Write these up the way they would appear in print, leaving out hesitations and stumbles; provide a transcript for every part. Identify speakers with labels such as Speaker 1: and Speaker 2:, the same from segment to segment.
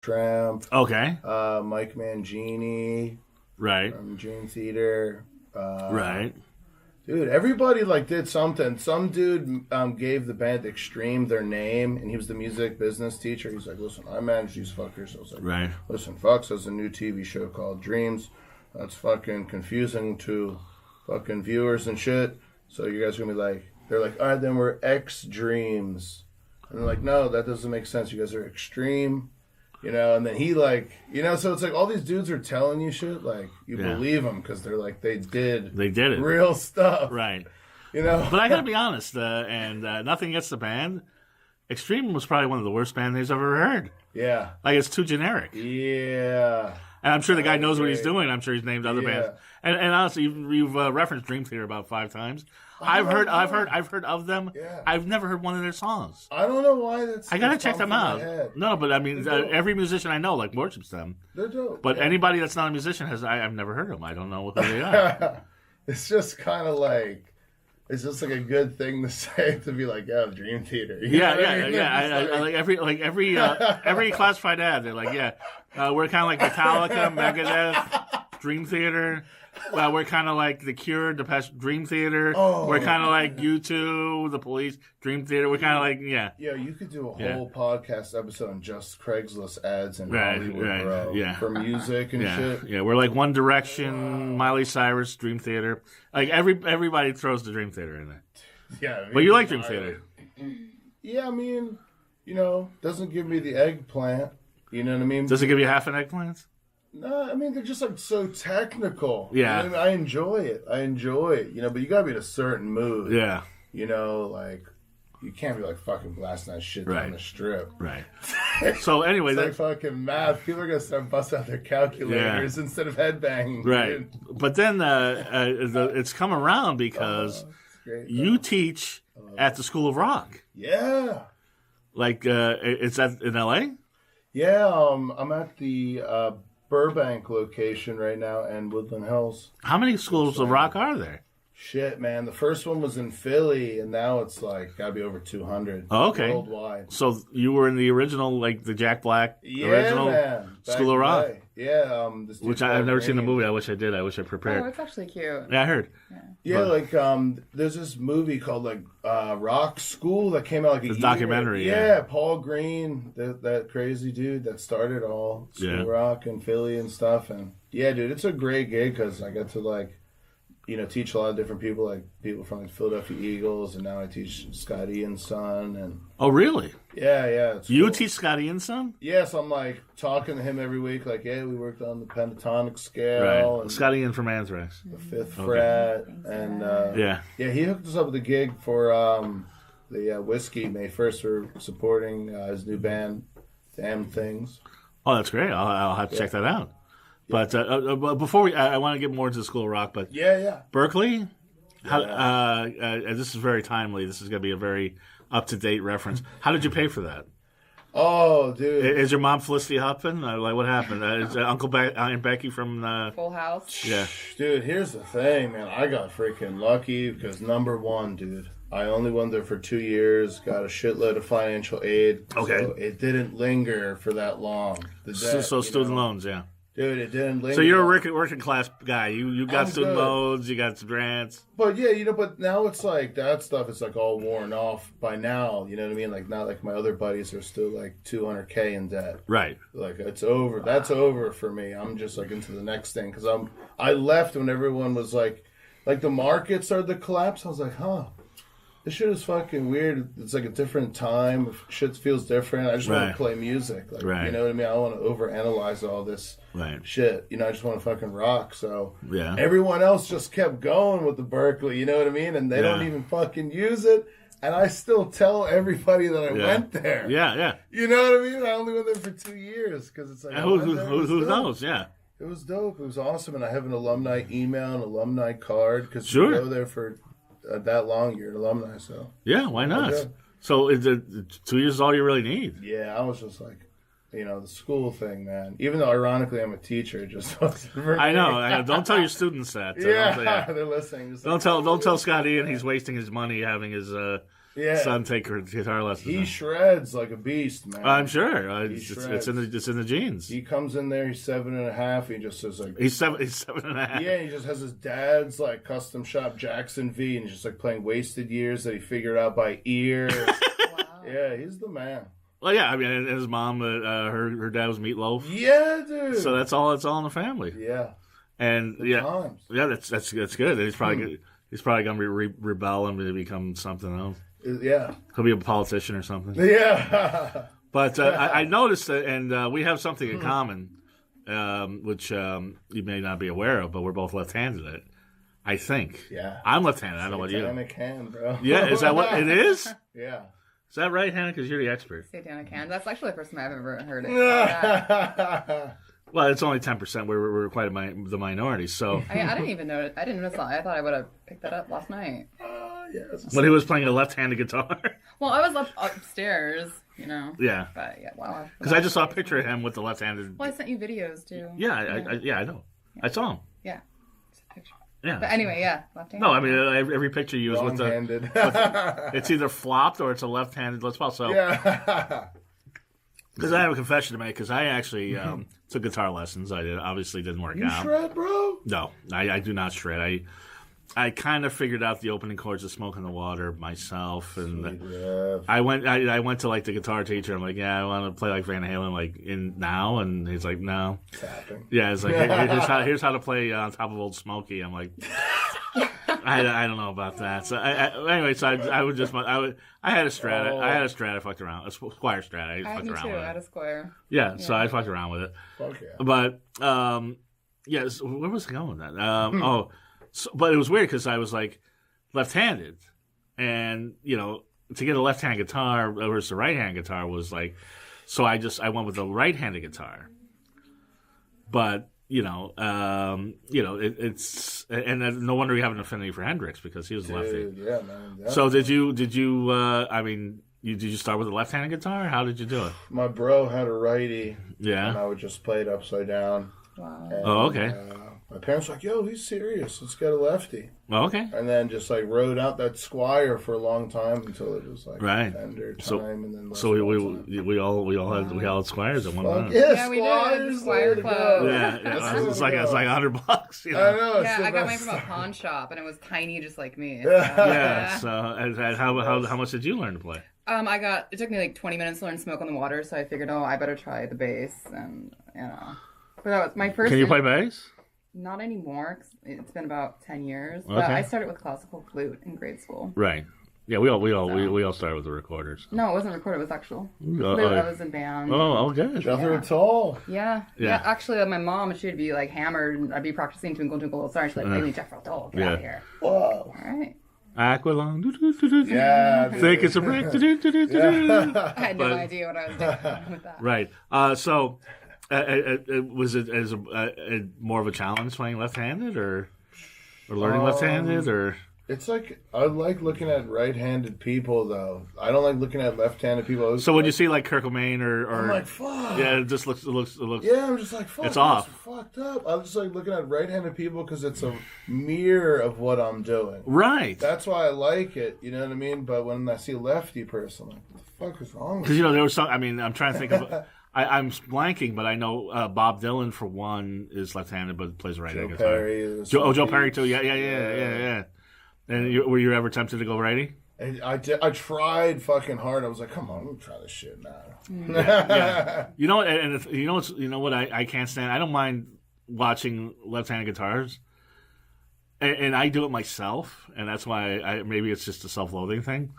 Speaker 1: Tramp.
Speaker 2: Okay.
Speaker 1: Mike Mangini.
Speaker 2: Right.
Speaker 1: From Dream Theater.
Speaker 2: Right.
Speaker 1: Dude, everybody like did something. Some dude gave the band Extreme their name, and he was the music business teacher. He's like, listen, I manage these fuckers. I was like,
Speaker 2: right.
Speaker 1: Listen, Fox has a new TV show called Dreams. That's fucking confusing to fucking viewers and shit. So you guys are going to be like, they're like, all right, then we're X Dreams. And they're like, no, that doesn't make sense. You guys are Extreme. You know, and then he like, you know, so it's like all these dudes are telling you shit, like, you believe them because they're like, they did
Speaker 2: it.
Speaker 1: Real stuff.
Speaker 2: Right.
Speaker 1: You know?
Speaker 2: But I gotta be honest, and nothing against the band, Extreme was probably one of the worst band names I've ever heard.
Speaker 1: Yeah.
Speaker 2: Like, it's too generic.
Speaker 1: Yeah.
Speaker 2: And I'm sure the guy knows what he's doing. I'm sure he's named other bands. And honestly, you've referenced Dream Theater about 5 times. I've heard of them. Yeah. I've never heard one of their songs.
Speaker 1: I don't know why that's.
Speaker 2: I gotta check them out. No, but I mean, every musician I know like worships them.
Speaker 1: They're dope.
Speaker 2: But anybody that's not a musician I've never heard of them. I don't know who they are.
Speaker 1: It's just kind of like. It's just like a good thing to say to be like, yeah, Dream Theater.
Speaker 2: Yeah. I like every classified ad. They're like, we're kind of like Metallica, Megadeth, Dream Theater. We're kind of like The Cure, Dream Theater. Oh, we're kind of like U2, The Police, Dream Theater. We're kind of like,
Speaker 1: Yeah, you could do a whole podcast episode on just Craigslist ads in Hollywood, bro. For music and shit.
Speaker 2: Yeah, we're like One Direction, Miley Cyrus, Dream Theater. Like everybody throws the Dream Theater in there.
Speaker 1: Yeah,
Speaker 2: but you like Dream Theater.
Speaker 1: Yeah, I mean, you know, doesn't give me the eggplant. You know what I mean?
Speaker 2: Does it give you half an eggplant?
Speaker 1: No, I mean, they're just like so technical.
Speaker 2: Yeah.
Speaker 1: You know what I mean? I enjoy it, you know, but you gotta be in a certain mood.
Speaker 2: Yeah.
Speaker 1: You know, like, you can't be like fucking blasting that shit down the strip.
Speaker 2: Right. So anyway,
Speaker 1: it's like fucking math. People are gonna start busting out their calculators instead of headbanging.
Speaker 2: Right.
Speaker 1: Dude.
Speaker 2: But then it's come around because you teach at the School of Rock.
Speaker 1: Yeah.
Speaker 2: Like, it's in L.A.?
Speaker 1: Yeah, I'm at the Burbank location right now and Woodland Hills.
Speaker 2: How many schools of rock are there?
Speaker 1: Shit, man. The first one was in Philly, and now it's like gotta be over 200 worldwide.
Speaker 2: So you were in the original, like the Jack Black original School of Rock?
Speaker 1: Yeah.
Speaker 2: Which I've never seen the movie. I wish I did. I wish I prepared.
Speaker 3: Oh, it's actually cute.
Speaker 2: Yeah, I heard.
Speaker 1: Yeah, like there's this movie called like Rock School that came out like a
Speaker 2: documentary.
Speaker 1: Yeah, Paul Green, that crazy dude that started all School of Rock in Philly and stuff. And yeah, dude, it's a great gig because I get to like, you know, teach a lot of different people, like people from like Philadelphia Eagles, and now I teach Scotty and Son. And
Speaker 2: oh, really?
Speaker 1: Yeah.
Speaker 2: You teach Scotty and Son?
Speaker 1: Yes, I'm like talking to him every week. Like, hey, we worked on the pentatonic scale.
Speaker 2: Right. And Scotty in from Anthrax.
Speaker 1: The fifth fret, and he hooked us up with a gig for the Whiskey. May 1st, we're supporting his new band, Damn Things.
Speaker 2: Oh, that's great. I'll have to check that out. But before I want to get more into the School of Rock. But Berklee, this is very timely. This is going to be a very up to date reference. How did you pay for that?
Speaker 1: Oh, dude!
Speaker 2: Is your mom Felicity Huffman? Like, what happened? Is Uncle Aunt Becky from
Speaker 3: Full House?
Speaker 2: Yeah,
Speaker 1: dude. Here's the thing, man. I got freaking lucky because number one, dude. I only went there for 2 years. Got a shitload of financial aid.
Speaker 2: Okay,
Speaker 1: so it didn't linger for that long.
Speaker 2: So student loans, yeah.
Speaker 1: Dude, it didn't linger.
Speaker 2: So you're a working class guy. You got student loans, you got some grants.
Speaker 1: But yeah, you know, but now it's like that stuff is like all worn off by now. You know what I mean? Like not like my other buddies are still like $200K in debt.
Speaker 2: Right.
Speaker 1: Like it's over. That's over for me. I'm just like into the next thing because I left when everyone was like the market started to collapse. I was like, this shit is fucking weird. It's like a different time. Shit feels different. I just want to play music. Like, you know what I mean? I don't want to overanalyze all this shit. You know, I just want to fucking rock. So everyone else just kept going with the Berklee. You know what I mean? And they don't even fucking use it. And I still tell everybody that I went there.
Speaker 2: Yeah.
Speaker 1: You know what I mean? I only went there for 2 years because it's like
Speaker 2: who knows? Yeah.
Speaker 1: It was dope. It was awesome. And I have an alumni email, an alumni card because you go there for that long, you're an alumni, so
Speaker 2: yeah, why not? So 2 years is all you really need.
Speaker 1: Yeah, I was just like, you know, the school thing, man. Even though ironically I'm a teacher, it just wasn't for me.
Speaker 2: I know. Don't tell your students that.
Speaker 1: They're listening.
Speaker 2: Don't tell Scotty and he's wasting his money having his son take guitar lessons.
Speaker 1: He shreds like a beast, man.
Speaker 2: I'm sure. It's in the genes.
Speaker 1: He comes in there. He's 7.5. He just says like
Speaker 2: he's 7.5.
Speaker 1: Yeah, he just has his dad's like custom shop Jackson V, and he's just like playing Wasted Years that he figured out by ear. Wow. Yeah, he's the man.
Speaker 2: Well, yeah, I mean, and his mom, her dad was Meatloaf.
Speaker 1: Yeah, dude.
Speaker 2: So that's all in the family.
Speaker 1: Yeah.
Speaker 2: And
Speaker 1: times.
Speaker 2: That's good. He's probably gonna rebel and become something else.
Speaker 1: Yeah,
Speaker 2: he'll be a politician or something.
Speaker 1: Yeah.
Speaker 2: But I noticed that, and we have something in common, which you may not be aware of, but we're both left-handed. I think.
Speaker 1: Yeah.
Speaker 2: I'm left-handed. I don't know what you.
Speaker 1: Satanic hand, bro.
Speaker 2: Yeah, is that what it is?
Speaker 1: Yeah.
Speaker 3: Is
Speaker 2: that right, Hannah? Because you're the expert.
Speaker 3: Satanic hand. That's actually the first time I've ever heard it. Yeah.
Speaker 2: Well, it's only 10%. We're quite the minority, so.
Speaker 3: I didn't even know it. I didn't notice that. I thought I would have picked that up last night.
Speaker 1: Yes.
Speaker 2: When he was playing a left-handed guitar.
Speaker 3: Well, I was upstairs, you know.
Speaker 2: Yeah.
Speaker 3: But yeah, wow.
Speaker 2: Because I just saw a picture of him with the left-handed.
Speaker 3: Well, I sent you videos too.
Speaker 2: Yeah, I know. Yeah. I saw him.
Speaker 3: Yeah. It's a picture.
Speaker 2: Yeah.
Speaker 3: But anyway, yeah, left-handed.
Speaker 2: No, I mean every picture you use with
Speaker 1: Wrong-handed.
Speaker 2: it's either flopped or it's a left-handed. Let's pause. So.
Speaker 1: Yeah.
Speaker 2: Because I have a confession to make. Because I actually took guitar lessons. Obviously didn't work out.
Speaker 1: You shred, bro?
Speaker 2: No, I do not shred. I kind of figured out the opening chords of "Smoke in the Water" myself, and I went to like the guitar teacher. I'm like, yeah, I want to play like Van Halen, like in now, and he's like, no.
Speaker 1: Tapping.
Speaker 2: Yeah, it's like here's how to play on top of Old Smokey. I'm like, I don't know about that. So anyway, so I had a Strat. I had a Strat. I fucked around. A Squire Strat. I fucked around with it.
Speaker 3: I had a Squire.
Speaker 2: Yeah, so I fucked around with it.
Speaker 1: Fuck yeah.
Speaker 2: But so where was I going with that? But it was weird because I was like left-handed, and to get a left-hand guitar versus a right-hand guitar was like, so I went with the right-handed guitar. But it's and no wonder you have an affinity for Hendrix because he was a lefty.
Speaker 1: Yeah, man. Definitely.
Speaker 2: So did you? Did you start with a left-handed guitar? How did you do it?
Speaker 1: My bro had a righty.
Speaker 2: Yeah.
Speaker 1: And I would just play it upside down.
Speaker 3: Wow.
Speaker 1: And,
Speaker 2: okay.
Speaker 1: My parents were like, yo, he's serious. Let's get a lefty.
Speaker 2: Okay.
Speaker 1: And then just like rode out that Squire for a long time until it was like
Speaker 2: right.
Speaker 1: Fender time.
Speaker 2: So,
Speaker 1: and then
Speaker 2: so we all had Squires at one time.
Speaker 1: Yeah,
Speaker 3: we did. Squire Club.
Speaker 2: Yeah. It's like $100.
Speaker 1: I know.
Speaker 3: Yeah, I got mine from a pawn shop, and it was tiny, just like me. So,
Speaker 2: yeah. So how much did you learn to play?
Speaker 3: It took me like 20 minutes to learn Smoke on the Water, so I figured, I better try the bass, and But that was my first.
Speaker 2: Can you play bass?
Speaker 3: Not anymore. 'Cause it's been about 10 years.
Speaker 2: Okay.
Speaker 3: But I started with classical flute in grade school.
Speaker 2: Right. Yeah, we all started with the recorders.
Speaker 3: No, it wasn't recorded. It was actual flute. I was in band.
Speaker 2: Oh, good.
Speaker 1: Jethro Tull.
Speaker 3: Yeah. Actually, my mom, she'd be like hammered, and I'd be practicing Twinkle Twinkle Little Star. She'd like, play me Jethro Tull. Get out of here.
Speaker 1: Whoa.
Speaker 3: All right.
Speaker 2: Aqualung.
Speaker 1: Yeah.
Speaker 2: Think it's a break.
Speaker 3: I had no idea what I was doing with that.
Speaker 2: Right. So. Was it as more of a challenge playing left-handed or learning left-handed or?
Speaker 1: It's like I like looking at right-handed people though. I don't like looking at left-handed people.
Speaker 2: So when you see like Kurt Cobain or
Speaker 1: I'm like fuck.
Speaker 2: Yeah, it just looks.
Speaker 1: Yeah, I'm just like fuck.
Speaker 2: It's off.
Speaker 1: Fucked up. I'm just like looking at right-handed people because it's a mirror of what I'm doing.
Speaker 2: Right.
Speaker 1: That's why I like it. You know what I mean? But when I see a lefty person, I'm like, what the fuck is wrong?
Speaker 2: Because there was some. I mean, I'm trying to think of. I'm blanking, but I know Bob Dylan for one is left-handed, but plays right-handed guitar.
Speaker 1: Perry
Speaker 2: Joe Perry too. Yeah. And were you ever tempted to go righty?
Speaker 1: I tried fucking hard. I was like, come on, let me try this shit now.
Speaker 2: Yeah. You know what I can't stand. I don't mind watching left-handed guitars, and I do it myself, and that's why maybe it's just a self-loathing thing.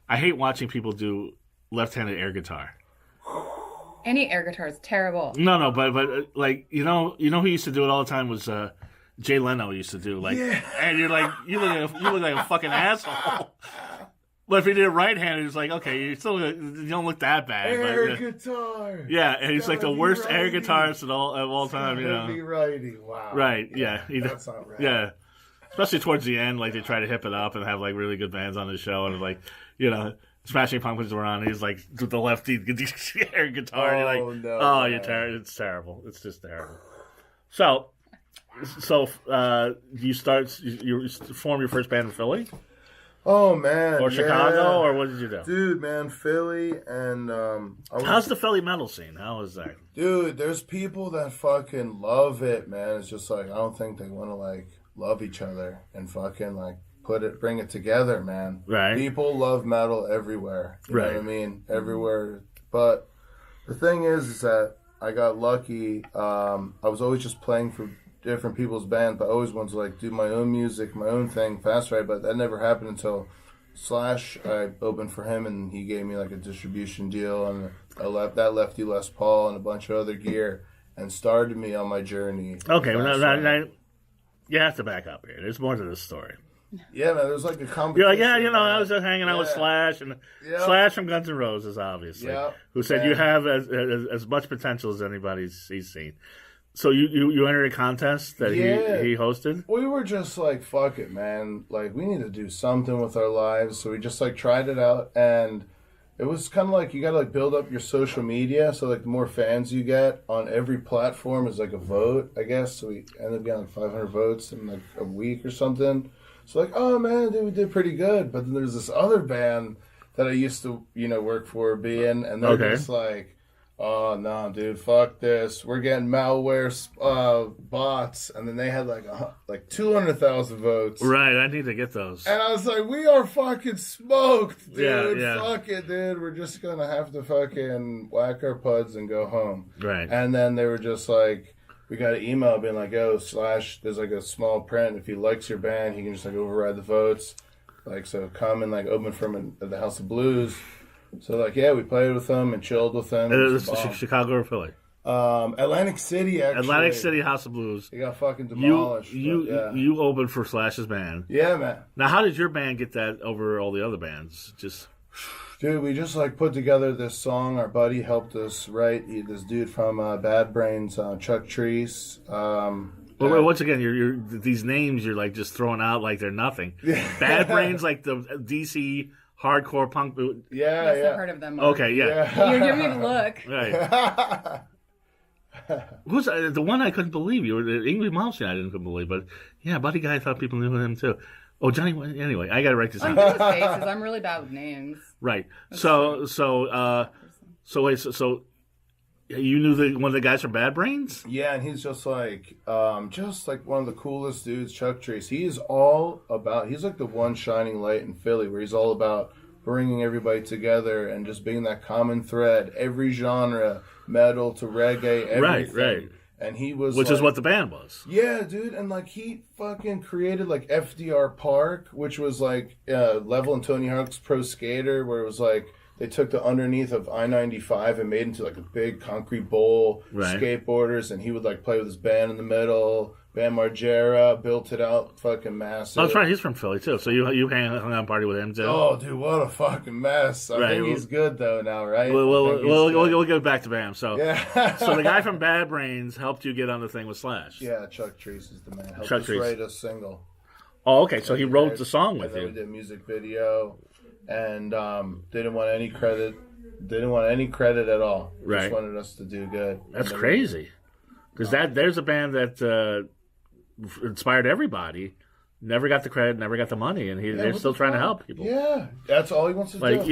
Speaker 2: I hate watching people do left-handed air guitar.
Speaker 3: Any air guitar is terrible.
Speaker 2: No, but like you know who used to do it all the time was Jay Leno used to do and you're like you look like a fucking asshole. But if you did it right-handed, it's like okay, you don't look that bad.
Speaker 1: Air guitar.
Speaker 2: Yeah, and he's like the worst air guitarist of all time.
Speaker 1: Be righty. Wow.
Speaker 2: Right. Yeah.
Speaker 1: That's not right.
Speaker 2: Yeah. Especially towards the end, like they try to hip it up and have like really good bands on the show, and like Smashing Pumpkins were on. He's like the lefty air guitar. And you're like, you're terrible. It's terrible. It's just terrible. So you form your first band in Philly.
Speaker 1: Oh man,
Speaker 2: or Chicago, or what did you do?
Speaker 1: Dude, man, Philly, and
Speaker 2: how's the Philly metal scene? How is that?
Speaker 1: Dude, there's people that fucking love it, man. It's just like I don't think they want to like love each other and fucking like bring it together, man.
Speaker 2: Right.
Speaker 1: People love metal everywhere. You know what I mean? Everywhere. But the thing is that I got lucky. I was always just playing for different people's bands, but I always wanted to like do my own music, my own thing, Fastride. But that never happened until Slash. I opened for him, and he gave me like a distribution deal, and that Lefty Les Paul and a bunch of other gear, and started me on my journey.
Speaker 2: Okay, now, you have to back up here. There's more to this story.
Speaker 1: Yeah, man, there's like a competition.
Speaker 2: You're like, I was just hanging out with Slash, and Slash from Guns N' Roses, obviously, who said you have as much potential as anybody's he's seen. So you entered a contest that he hosted?
Speaker 1: We were just like, fuck it, man. Like, we need to do something with our lives. So we just like tried it out, and it was kind of like you got to like build up your social media. So like the more fans you get on every platform is like a vote, I guess. So we ended up getting like 500 votes in like a week or something. So like, oh man, dude, we did pretty good. But then there's this other band that I used to, work for, and they're just like, oh no, dude, fuck this. We're getting malware bots, and then they had like 200,000 votes.
Speaker 2: Right, I need to get those.
Speaker 1: And I was like, we are fucking smoked, dude.
Speaker 2: Yeah.
Speaker 1: Fuck it, dude. We're just gonna have to fucking whack our puds and go home.
Speaker 2: Right.
Speaker 1: And then they were just like, we got an email being like, oh, Slash, there's like a small print. If he likes your band, he can just like override the votes. Like, so come and like open for him at the House of Blues. So like, we played with them and chilled with them.
Speaker 2: It was Chicago or Philly?
Speaker 1: Atlantic City, actually.
Speaker 2: Atlantic City, House of Blues.
Speaker 1: They got fucking demolished.
Speaker 2: You opened for Slash's band.
Speaker 1: Yeah, man.
Speaker 2: Now, how did your band get that over all the other bands?
Speaker 1: Dude, we just like put together this song. Our buddy helped us write. This dude from Bad Brains, Chuck Treese.
Speaker 2: Well, once again, you're these names you're like just throwing out like they're nothing. Bad Brains, like the DC hardcore punk.
Speaker 1: Yeah.
Speaker 3: I've heard of them. Mark.
Speaker 2: Okay, yeah.
Speaker 3: You're giving me the look.
Speaker 2: Right. Who's the one I couldn't believe? You were Ingrid Malmsteen. I couldn't believe, but yeah, Buddy Guy, I thought people knew him too. Oh, Johnny. Anyway, I got to write this down.
Speaker 3: I'm good with faces. I'm really bad with names.
Speaker 2: Right. So you knew one of the guys from Bad Brains?
Speaker 1: Yeah, and he's just like one of the coolest dudes, Chuck Treese. He's like the one shining light in Philly, where he's all about bringing everybody together and just being that common thread, every genre, metal to reggae, everything.
Speaker 2: Right.
Speaker 1: And he was
Speaker 2: which is what the band was.
Speaker 1: Yeah, dude, and like he fucking created like FDR Park, which was like Level and Tony Hawk's Pro Skater, where it was like they took the underneath of I-95 and made into like a big concrete bowl, skateboarders, and he would like play with his band in the middle. Bam Margera built it out, fucking massive.
Speaker 2: Oh, that's right, he's from Philly too. So you hung out and party with him too.
Speaker 1: Oh, dude, what a fucking mess! I think he's good though now, right?
Speaker 2: We'll go back to Bam. So
Speaker 1: yeah.
Speaker 2: So the guy from Bad Brains helped you get on the thing with Slash.
Speaker 1: Yeah, Chuck Treese is the man. Helped
Speaker 2: Chuck
Speaker 1: us
Speaker 2: Treese.
Speaker 1: write a single.
Speaker 2: Oh, okay. So he wrote the song with
Speaker 1: and then
Speaker 2: you.
Speaker 1: We did a music video, and didn't want any credit. Didn't want any credit at all.
Speaker 2: Right.
Speaker 1: Just wanted us to do good.
Speaker 2: That's crazy. Because there's a band that inspired everybody. Never got the credit, never got the money, and they're still trying to help people.
Speaker 1: Yeah, that's all he wants to do.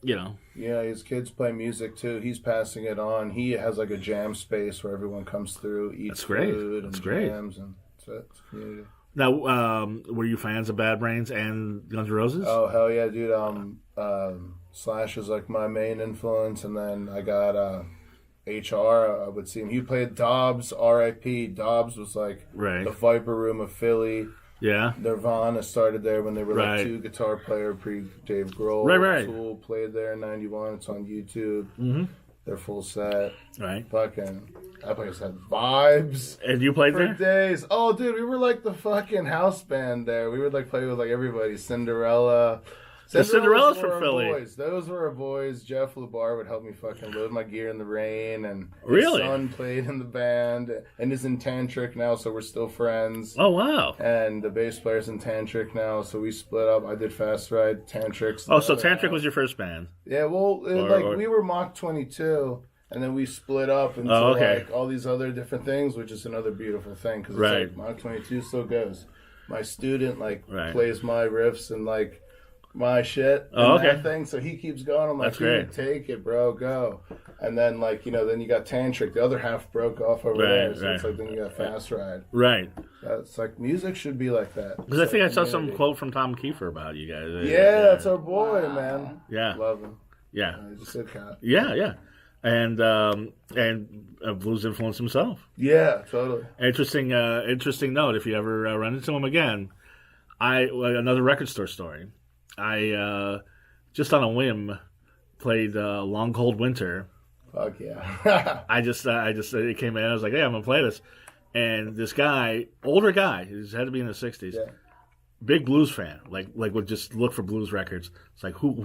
Speaker 2: Yeah,
Speaker 1: his kids play music too. He's passing it on. He has like a jam space where everyone comes through, eats food, and jams, and that's it. It's community.
Speaker 2: Now, were you fans of Bad Brains and Guns N' Roses?
Speaker 1: Oh hell yeah, dude! Slash is like my main influence, and then I got HR. I would see him. He played Dobbs, R.I.P. Dobbs was like the Viper Room of Philly.
Speaker 2: Yeah.
Speaker 1: Nirvana started there when they were like two guitar player pre Dave Grohl.
Speaker 2: Right.
Speaker 1: Tool played there in '91. It's on YouTube.
Speaker 2: Mm-hmm.
Speaker 1: Their full set.
Speaker 2: Right.
Speaker 1: Fucking, that place had vibes.
Speaker 2: And you played
Speaker 1: for
Speaker 2: there?
Speaker 1: Days. Oh, dude, we were like the fucking house band there. We would like play with like everybody. Cinderella.
Speaker 2: Cinderella's from Philly.
Speaker 1: Boys. Those were our boys. Jeff LeBar would help me fucking load my gear in the rain, and his son played in the band and is in Tantric now, so we're still friends.
Speaker 2: Oh wow!
Speaker 1: And the bass player's in Tantric now, so we split up. I did Fastride, Tantric.
Speaker 2: Oh, so Tantric was your first band?
Speaker 1: Yeah, well, we were Mach 22, and then we split up into like all these other different things, which is another beautiful thing because it's like Mach 22 still goes. My student plays my riffs and like my shit.
Speaker 2: Oh,
Speaker 1: and
Speaker 2: okay.
Speaker 1: that thing, so he keeps going. I'm like,
Speaker 2: That's great.
Speaker 1: Take it, bro, go. And then, like, you know, then you got Tantric. The other half broke off over there. So it's like, then you got Fastride.
Speaker 2: Right.
Speaker 1: That's like, music should be like that.
Speaker 2: Because I think I saw some quote from Tom Kiefer about you guys.
Speaker 1: Yeah, that's our boy, man.
Speaker 2: Yeah.
Speaker 1: Love him.
Speaker 2: Yeah.
Speaker 1: He's a good cat.
Speaker 2: Yeah. And blues influence himself.
Speaker 1: Yeah, totally.
Speaker 2: Interesting note. If you ever run into him again, another record store story. I just on a whim played Long Cold Winter.
Speaker 1: Fuck yeah.
Speaker 2: I just it came in. I was like, hey, I'm gonna play this, and this guy, older guy, he's had to be in his 60s, big blues fan, like would just look for blues records. It's like who